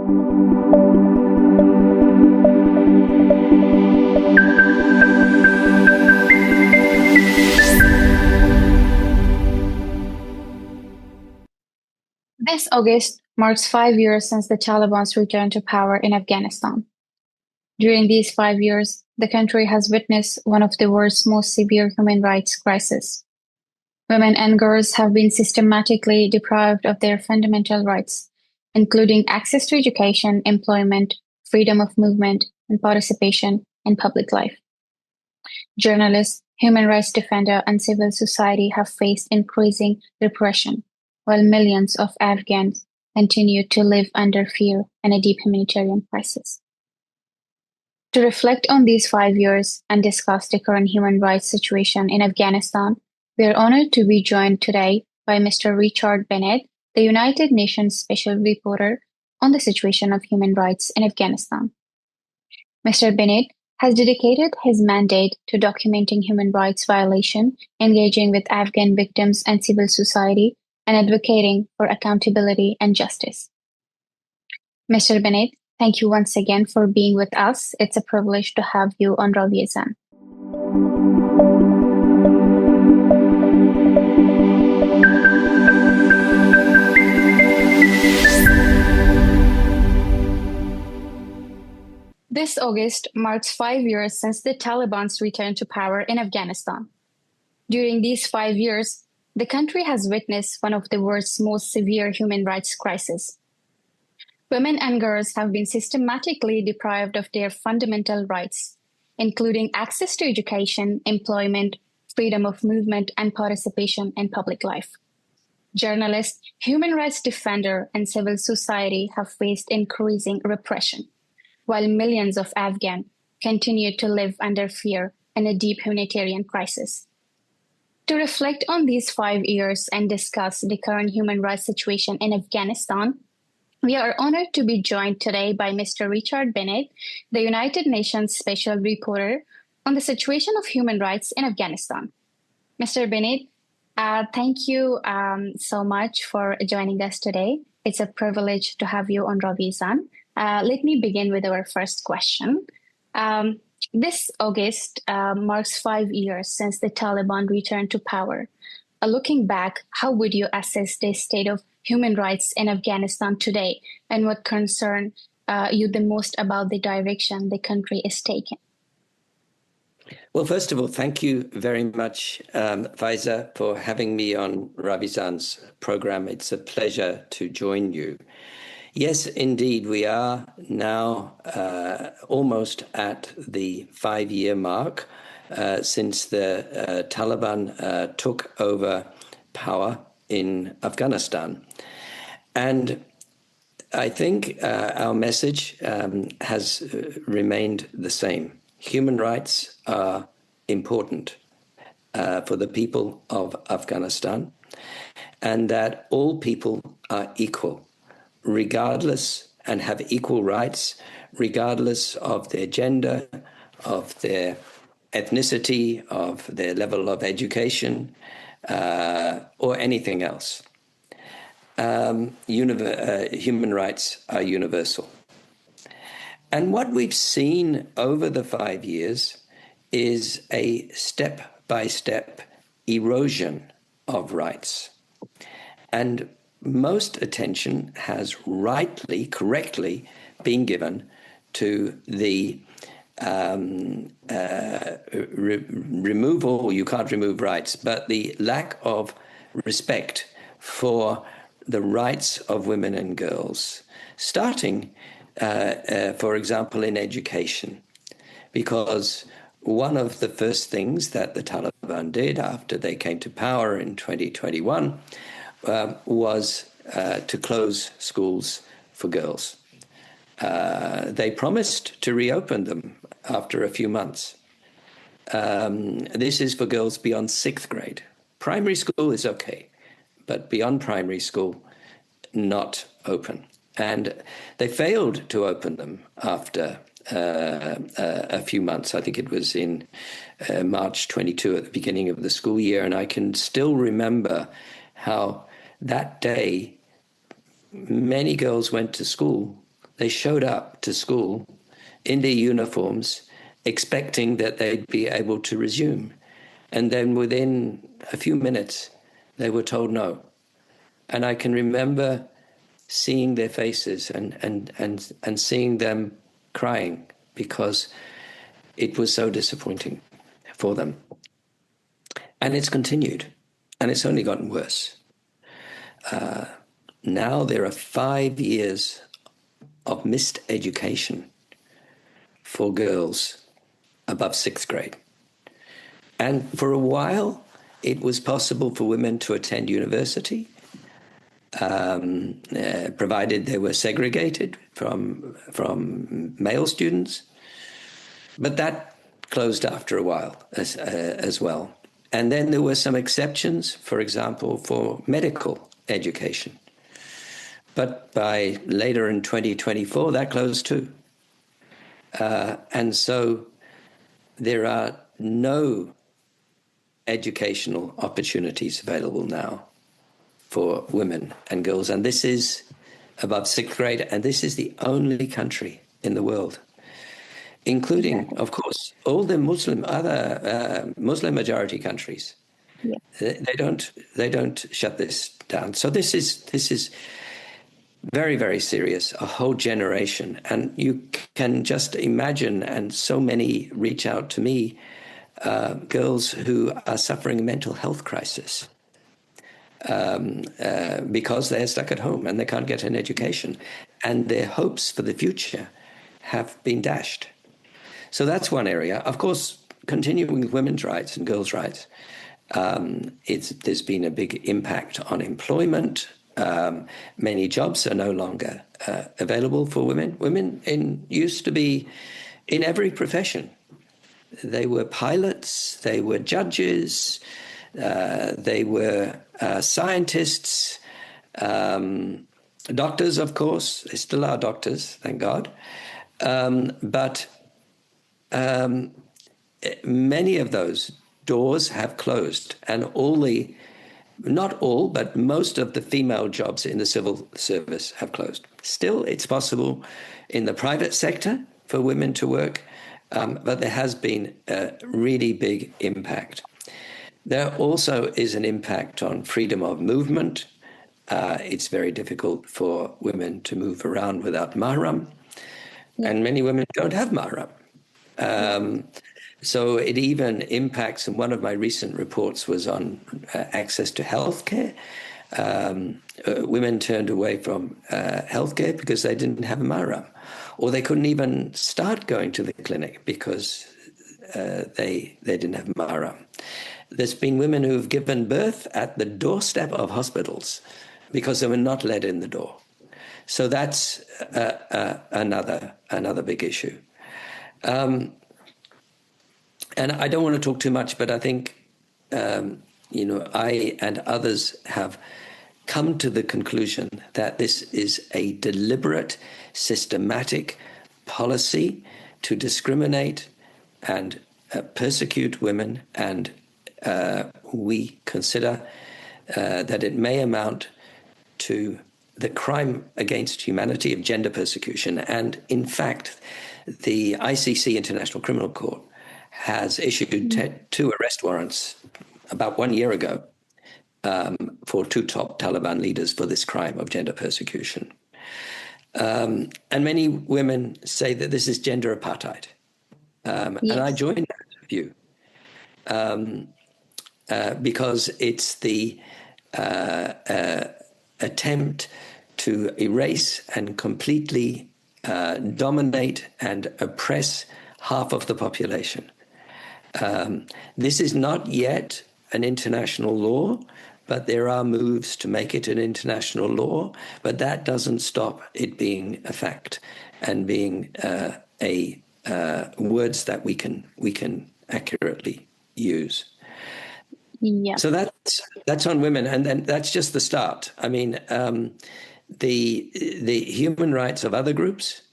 This August marks 5 years since the Taliban's return to power in Afghanistan. During these 5 years, the country has witnessed one of the world's most severe human rights crises. Women and girls have been systematically deprived of their fundamental rights, including access to education, employment, freedom of movement, and participation in public life. Journalists, human rights defenders, and civil society have faced increasing repression, while millions of Afghans continue to live under fear and a deep humanitarian crisis. To reflect on these 5 years and discuss the current human rights situation in Afghanistan, we are honored to be joined today by Mr. Richard Bennett, the United Nations Special Reporter on the situation of human rights in Afghanistan. Mr. Bennett has dedicated his mandate to documenting human rights violations, engaging with Afghan victims and civil society, and advocating for accountability and justice. Mr. Bennett, thank you once again for being with us. It's a privilege to have you on Ravi. This August marks 5 years since the Taliban's return to power in Afghanistan. During these 5 years, the country has witnessed one of the world's most severe human rights crises. Women and girls have been systematically deprived of their fundamental rights, including access to education, employment, freedom of movement, and participation in public life. Journalists, human rights defenders, and civil society have faced increasing repression, while millions of Afghans continue to live under fear and a deep humanitarian crisis. To reflect on these 5 years and discuss the current human rights situation in Afghanistan, we are honored to be joined today by Mr. Richard Bennett, the United Nations Special Reporter on the situation of human rights in Afghanistan. Mr. Bennett, thank you so much for joining us today. It's a privilege to have you on Ravi. Let me begin with our first question. This August marks 5 years since the Taliban returned to power. Looking back, how would you assess the state of human rights in Afghanistan today, and what concern you the most about the direction the country is taking? Well, first of all, thank you very much, Faiza, for having me on Ravizan's program. It's a pleasure to join you. Yes, indeed, we are now almost at the 5-year mark since the Taliban took over power in Afghanistan. And I think our message has remained the same. Human rights are important for the people of Afghanistan, and that all people are equal, regardless, and have equal rights, regardless of their gender, of their ethnicity, of their level of education, or anything else. Human rights are universal. And what we've seen over the 5 years is a step-by-step erosion of rights. And most attention has rightly, correctly been given to the removal, you can't remove rights, but the lack of respect for the rights of women and girls, starting, for example, in education. Because one of the first things that the Taliban did after they came to power in 2021 was to close schools for girls. They promised to reopen them after a few months. This is for girls beyond 6th grade. Primary school is okay, but beyond primary school, not open. And they failed to open them after a few months. I think it was in March 22 at the beginning of the school year. And I can still remember how that day many girls went to school they showed up to school in their uniforms, expecting that they'd be able to resume. And then within a few minutes, they were told no. And I can remember seeing their faces and seeing them crying because it was so disappointing for them. And it's continued, and it's only gotten worse. Now there are 5 years of missed education for girls above 6th grade. And for a while, it was possible for women to attend university, provided they were segregated from male students. But that closed after a while as well. And then there were some exceptions, for example, for medical education. But by later in 2024, that closed too. And so there are no educational opportunities available now for women and girls. And this is above 6th grade, and this is the only country in the world, including, of course, all the other Muslim majority countries. Yeah. They don't shut this down. So this is very, very serious, a whole generation. And you can just imagine, and so many reach out to me, girls who are suffering a mental health crisis because they're stuck at home and they can't get an education. And their hopes for the future have been dashed. So that's one area. Of course, continuing with women's rights and girls' rights, there's been a big impact on employment. Many jobs are no longer available for women. Women used to be in every profession. They were pilots, they were judges, they were scientists, doctors, of course. They still are doctors, thank God. But many of those doors have closed, and not all, but most of the female jobs in the civil service have closed. Still, it's possible in the private sector for women to work, but there has been a really big impact. There also is an impact on freedom of movement. It's very difficult for women to move around without mahram, and many women don't have mahram. So it even impacts, and one of my recent reports was on access to healthcare. Women turned away from healthcare because they didn't have a mahram, or they couldn't even start going to the clinic because they didn't have mahram. There's been women who've given birth at the doorstep of hospitals because they were not let in the door. So that's another big issue. And I don't want to talk too much, but I think, I and others have come to the conclusion that this is a deliberate, systematic policy to discriminate and persecute women. And we consider that it may amount to the crime against humanity of gender persecution. And in fact, the ICC, International Criminal Court, has issued 2 arrest warrants about 1 year ago for 2 top Taliban leaders for this crime of gender persecution. And many women say that this is gender apartheid. And I join that view because it's the attempt to erase and completely dominate and oppress half of the population. This is not yet an international law, but there are moves to make it an international law. But that doesn't stop it being a fact and being words that we can accurately use. Yeah. So that's on women, and then that's just the start. I mean, the human rights of other groups,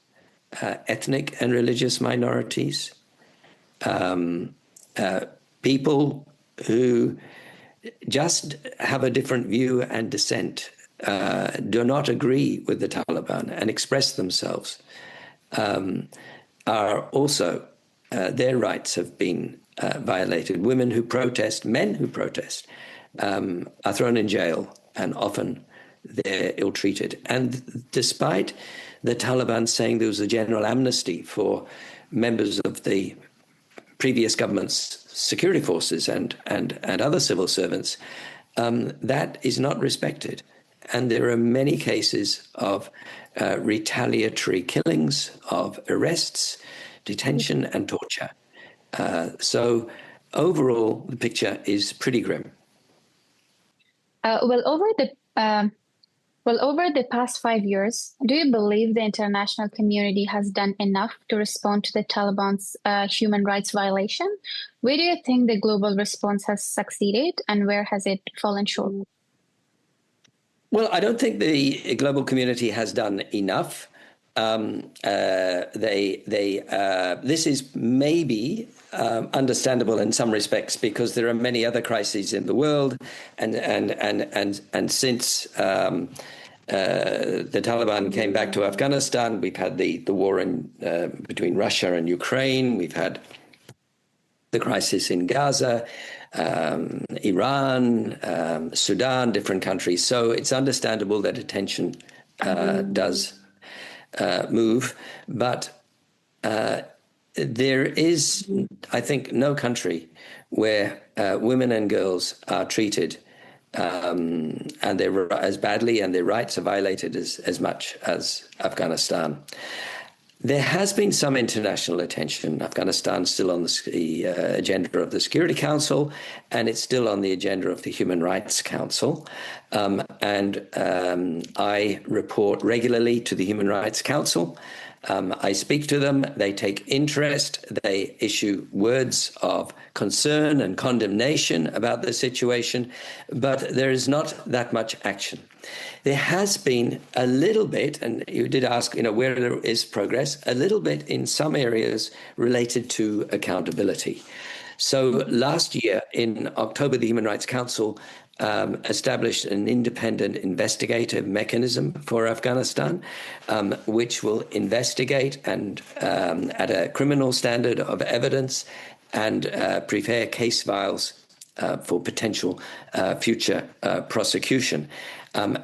ethnic and religious minorities, people who just have a different view and dissent do not agree with the Taliban and express themselves are also, their rights have been violated. Women who protest, men who protest, are thrown in jail, and often they're ill-treated. And despite the Taliban saying there was a general amnesty for members of the previous government's security forces and other civil servants, that is not respected. And there are many cases of retaliatory killings, of arrests, detention, and torture. So overall, the picture is pretty grim. Well, over the past 5 years, do you believe the international community has done enough to respond to the Taliban's human rights violation? Where do you think the global response has succeeded, and where has it fallen short? Well, I don't think the global community has done enough. This is maybe understandable in some respects because there are many other crises in the world, and since the Taliban came back to Afghanistan, we've had the war between Russia and Ukraine. We've had the crisis in Gaza, Iran, Sudan, different countries. So it's understandable that attention does move, but there is, I think, no country where women and girls are treated and they're as badly and their rights are violated as much as Afghanistan. There has been some international attention. Afghanistan's still on the agenda of the Security Council, and it's still on the agenda of the Human Rights Council. I report regularly to the Human Rights Council. I speak to them. They take interest. They issue words of concern and condemnation about the situation, but there is not that much action. There has been a little bit, and you did ask, where there is progress, a little bit in some areas related to accountability. So last year, in October, the Human Rights Council established an independent investigative mechanism for Afghanistan, which will investigate and at a criminal standard of evidence and prepare case files for potential future prosecution.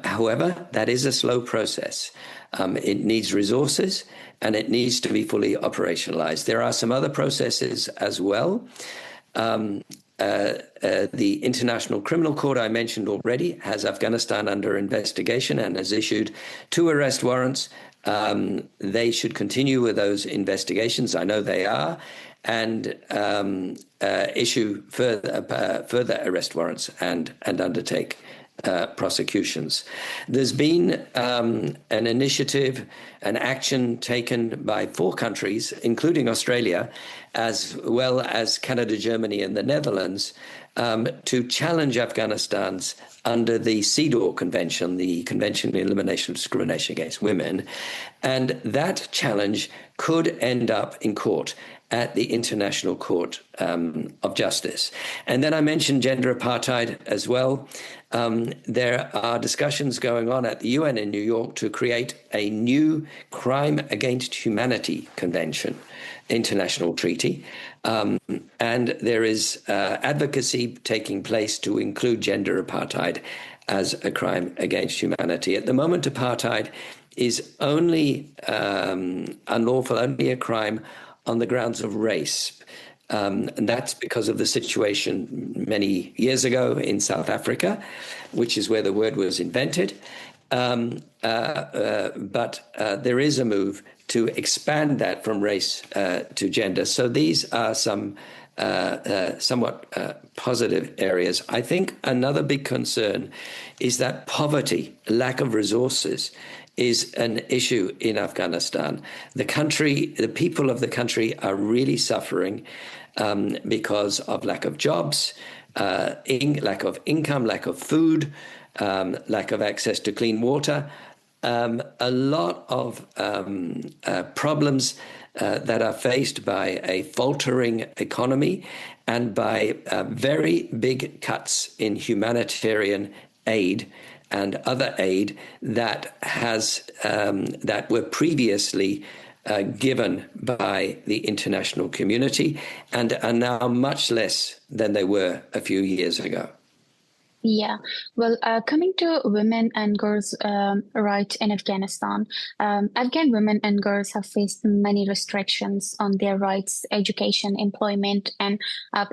However, that is a slow process. It needs resources and it needs to be fully operationalized. There are some other processes as well. The International Criminal Court I mentioned already has Afghanistan under investigation and has issued 2 arrest warrants. They should continue with those investigations. I know they are, and issue further arrest warrants and undertake prosecutions. There's been an initiative, an action taken by 4 countries, including Australia, as well as Canada, Germany, and the Netherlands, to challenge Afghanistan's under the CEDAW Convention, the Convention on Elimination of Discrimination Against Women. And that challenge could end up in court at the International Court of Justice. And then I mentioned gender apartheid as well. There are discussions going on at the UN in New York to create a new crime against humanity convention, international treaty. And there is advocacy taking place to include gender apartheid as a crime against humanity. At the moment, apartheid is only unlawful, only a crime on the grounds of race. And that's because of the situation many years ago in South Africa, which is where the word was invented. But there is a move to expand that from race to gender. So these are some somewhat positive areas. I think another big concern is that poverty, lack of resources, is an issue in Afghanistan. The country, the people of the country are really suffering because of lack of jobs, lack of income, lack of food, lack of access to clean water, a lot of problems that are faced by a faltering economy and by very big cuts in humanitarian aid and other aid that that were previously given by the international community and are now much less than they were a few years ago. Yeah, well, coming to women and girls' rights in Afghanistan, Afghan women and girls have faced many restrictions on their rights, education, employment, and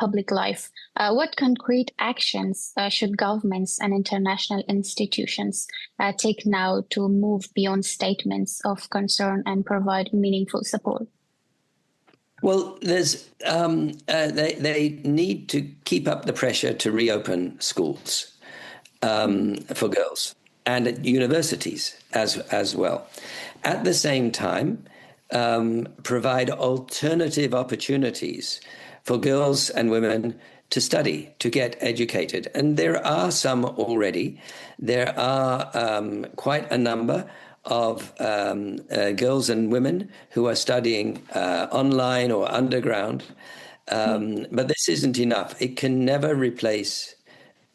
public life. What concrete actions should governments and international institutions take now to move beyond statements of concern and provide meaningful support? Well, they need to keep up the pressure to reopen schools for girls and at universities as well. At the same time, provide alternative opportunities for girls and women to study, to get educated. And there are some already. There are quite a number of girls and women who are studying online or underground. But this isn't enough. It can never replace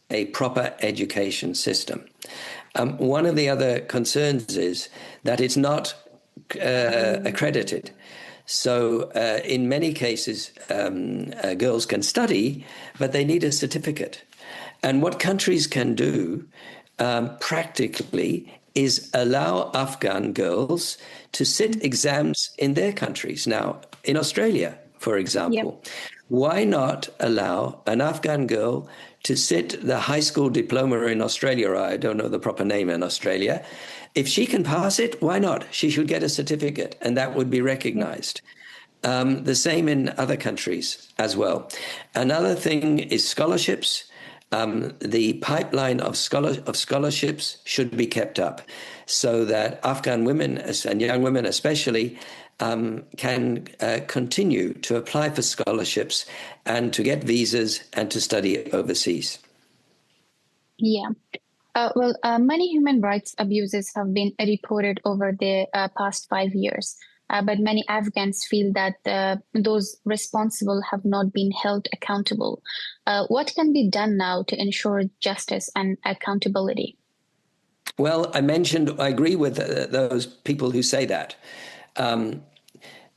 a proper education system. One of the other concerns is that it's not accredited. So in many cases, girls can study, but they need a certificate. And what countries can do practically is allow Afghan girls to sit exams in their countries. Now, in Australia, for example, why not allow an Afghan girl to sit the high school diploma in Australia, or I don't know the proper name in Australia? If she can pass it, why not? She should get a certificate, and that would be recognized. The same in other countries as well. Another thing is scholarships. The pipeline of scholarships should be kept up so that Afghan women and young women especially can continue to apply for scholarships and to get visas and to study overseas. Yeah. Well, many human rights abuses have been reported over the past 5 years. But many Afghans feel that those responsible have not been held accountable. What can be done now to ensure justice and accountability? Well, I agree with those people who say that.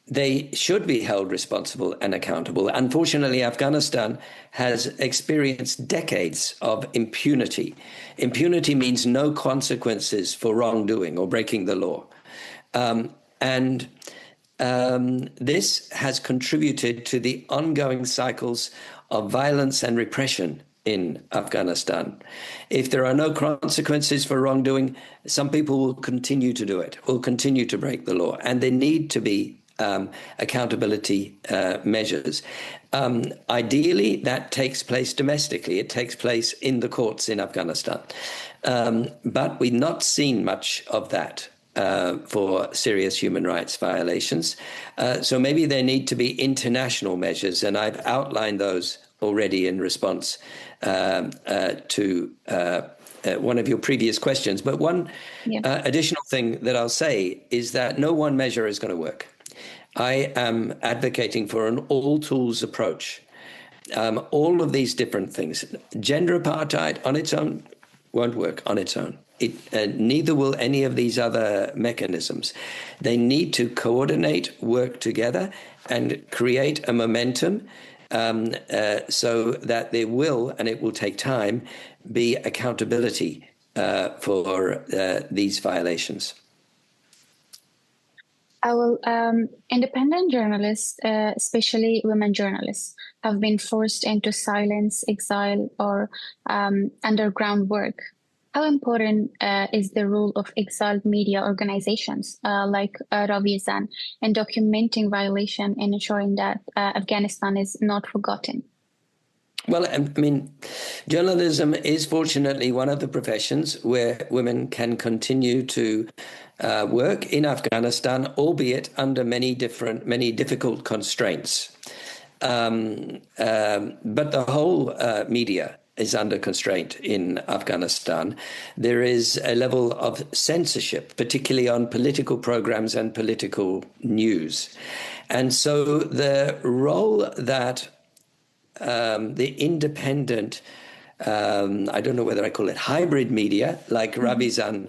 They should be held responsible and accountable. Unfortunately, Afghanistan has experienced decades of impunity. Impunity means no consequences for wrongdoing or breaking the law. And this has contributed to the ongoing cycles of violence and repression in Afghanistan. If there are no consequences for wrongdoing, some people will continue to do it, will continue to break the law, and there need to be accountability measures. Ideally, that takes place domestically. It takes place in the courts in Afghanistan. But we've not seen much of that for serious human rights violations. So maybe there need to be international measures, and I've outlined those already in response to one of your previous questions. But one additional thing that I'll say is that no one measure is going to work. I am advocating for an all-tools approach. All of these different things. Gender apartheid on its own won't work on its own. Neither will any of these other mechanisms. They need to coordinate, work together, and create a momentum so that there will, and it will take time, be accountability for these violations. Independent journalists, especially women journalists, have been forced into silence, exile, or underground work. How important is the role of exiled media organizations like Ravi in documenting violation and ensuring that Afghanistan is not forgotten? Well, I mean, journalism is fortunately one of the professions where women can continue to work in Afghanistan, albeit under many difficult constraints. But the whole media is under constraint in Afghanistan. There is a level of censorship, particularly on political programs and political news. And so the role that the independent I don't know whether I call it hybrid media, like Ravizan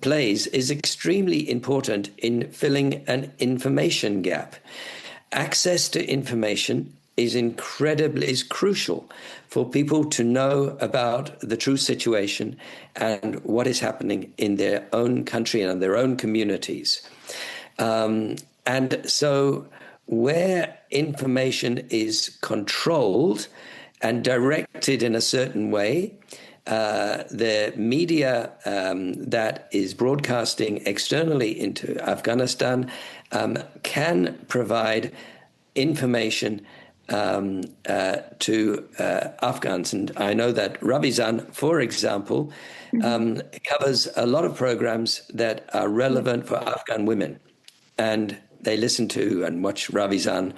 plays, is extremely important in filling an information gap. Access to information is crucial for people to know about the true situation and what is happening in their own country and their own communities. And so where information is controlled and directed in a certain way, the media that is broadcasting externally into Afghanistan can provide information to Afghans. And I know that Ravizan, for example, covers a lot of programs that are relevant for Afghan women. And they listen to and watch Ravizan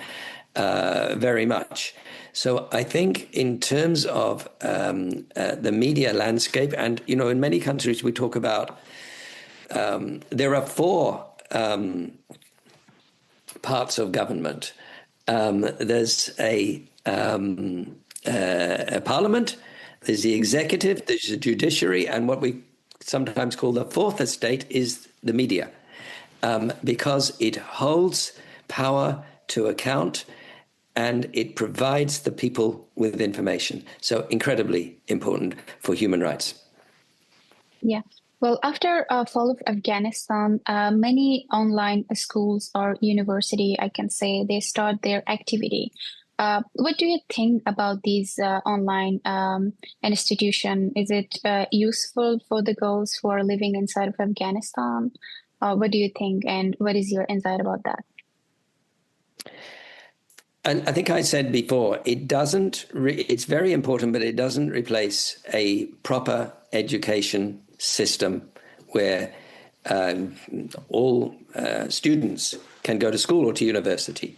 very much. So I think in terms of the media landscape, and, you know, in many countries we talk about, there are four parts of government. There's a parliament, there's the executive, there's the judiciary, and what we sometimes call the fourth estate is the media. Because it holds power to account and it provides the people with information. So incredibly important for human rights. Yeah. Well, after fall of Afghanistan, many online schools or university, I can say, they start their activity. What do you think about these online institution? Is it useful for the girls who are living inside of Afghanistan? What do you think, and what is your insight about that? And I think I said before, it's very important, but it doesn't replace a proper education system where all students can go to school or to university.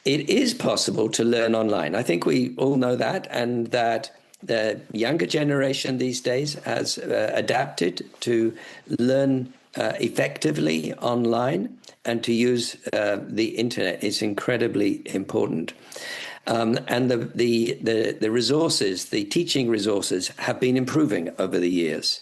It is possible to learn online. I think we all know that, and that the younger generation these days has adapted to learn effectively online, and to use the internet is incredibly important. And the resources, the teaching resources, have been improving over the years.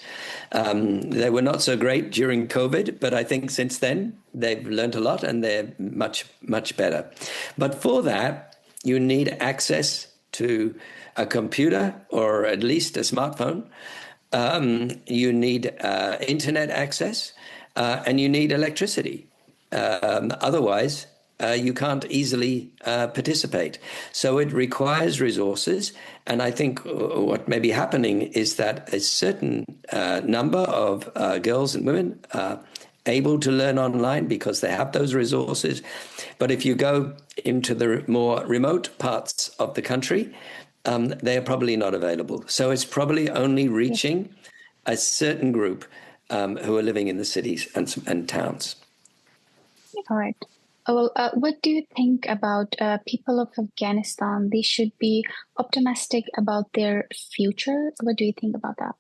They were not so great during COVID, but I think since then they've learned a lot and they're much, much better. But for that, you need access to a computer or at least a smartphone. You need internet access, and you need electricity. Otherwise, you can't easily participate. So it requires resources. And I think what may be happening is that a certain number of girls and women are able to learn online because they have those resources. But if you go into the more remote parts of the country, they are probably not available. So it's probably only reaching a certain group who are living in the cities and towns. All right. Well, what do you think about people of Afghanistan? They should be optimistic about their future. What do you think about that?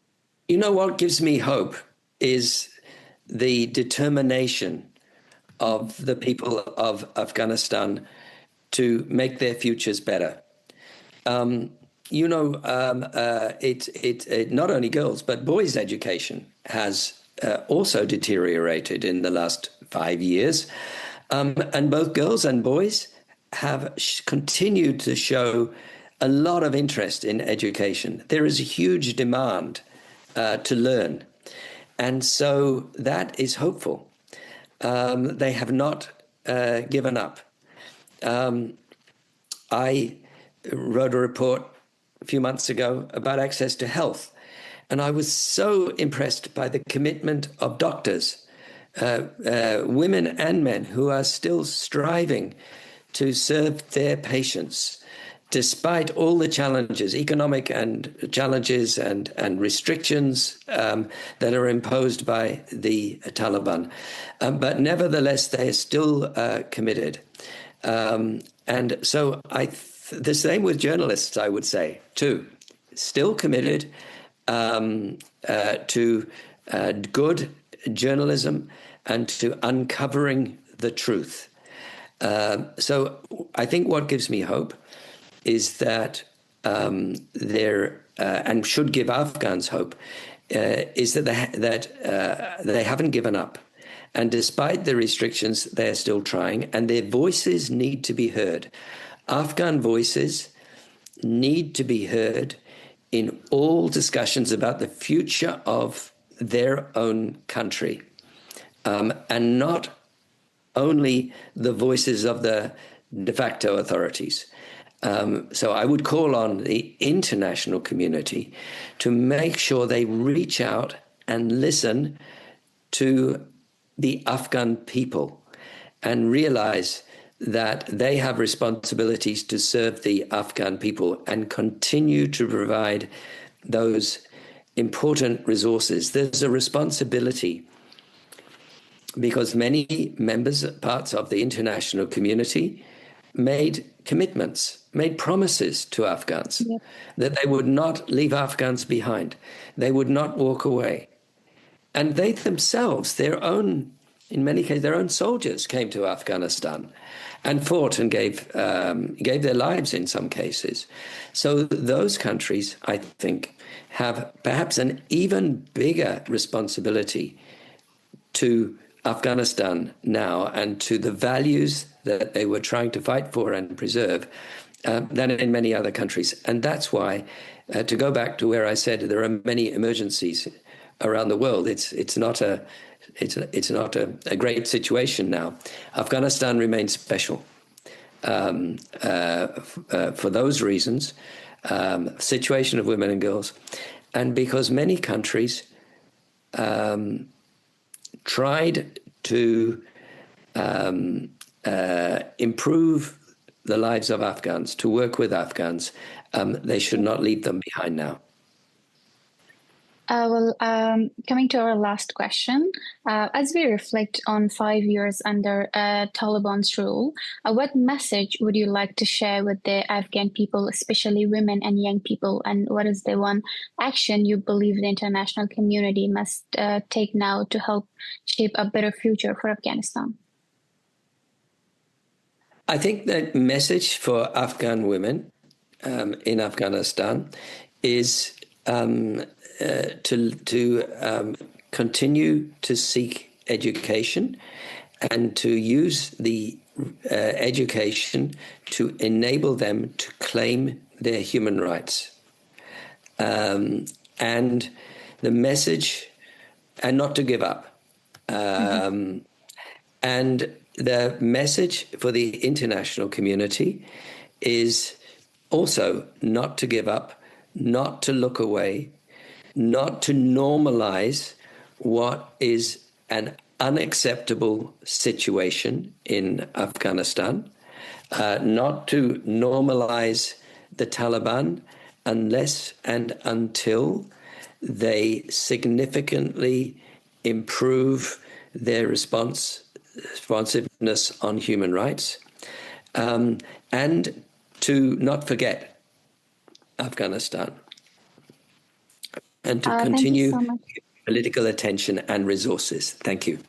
You know, what gives me hope is the determination of the people of Afghanistan to make their futures better. You know, not only girls, but boys' education has also deteriorated in the last 5 years. And both girls and boys have continued to show a lot of interest in education. There is a huge demand to learn. And so that is hopeful. They have not given up. I wrote a report a few months ago about access to health, and I was so impressed by the commitment of doctors, women and men, who are still striving to serve their patients despite all the challenges, economic and challenges and restrictions that are imposed by the Taliban. But nevertheless, they are still committed. And so the same with journalists, I would say, too. Still committed to good journalism and to uncovering the truth. So I think what gives me hope is that and should give Afghans hope, is that they haven't given up. And despite the restrictions, they're still trying, and their voices need to be heard. Afghan voices need to be heard in all discussions about the future of their own country, and not only the voices of the de facto authorities. So I would call on the international community to make sure they reach out and listen to the Afghan people and realize that they have responsibilities to serve the Afghan people and continue to provide those important resources. There's a responsibility because many parts of the international community made commitments, made promises to Afghans that they would not leave Afghans behind. They would not walk away. And they themselves, in many cases, their own soldiers came to Afghanistan and fought and gave their lives in some cases. So those countries, I think, have perhaps an even bigger responsibility to Afghanistan now and to the values that they were trying to fight for and preserve than in many other countries. And that's why, to go back to where I said there are many emergencies around the world, it's not a great situation now. Afghanistan remains special for those reasons, situation of women and girls, and because many countries tried to improve the lives of Afghans, to work with Afghans. They should not leave them behind now. Coming to our last question, as we reflect on 5 years under Taliban's rule, what message would you like to share with the Afghan people, especially women and young people? And what is the one action you believe the international community must take now to help shape a better future for Afghanistan? I think the message for Afghan women in Afghanistan is to continue to seek education and to use the education to enable them to claim their human rights. And the message, and not to give up. And the message for the international community is also not to give up, not to look away, not to normalize what is an unacceptable situation in Afghanistan, not to normalize the Taliban unless and until they significantly improve their responsiveness on human rights, and to not forget Afghanistan, and to continue political attention and resources. Thank you.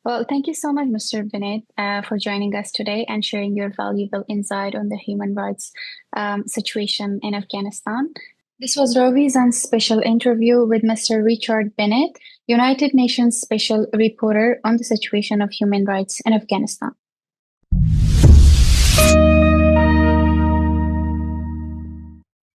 Well, thank you so much, Mr. Bennett, for joining us today and sharing your valuable insight on the human rights situation in Afghanistan. This was Ravi's special interview with Mr. Richard Bennett, United Nations Special Reporter on the situation of human rights in Afghanistan.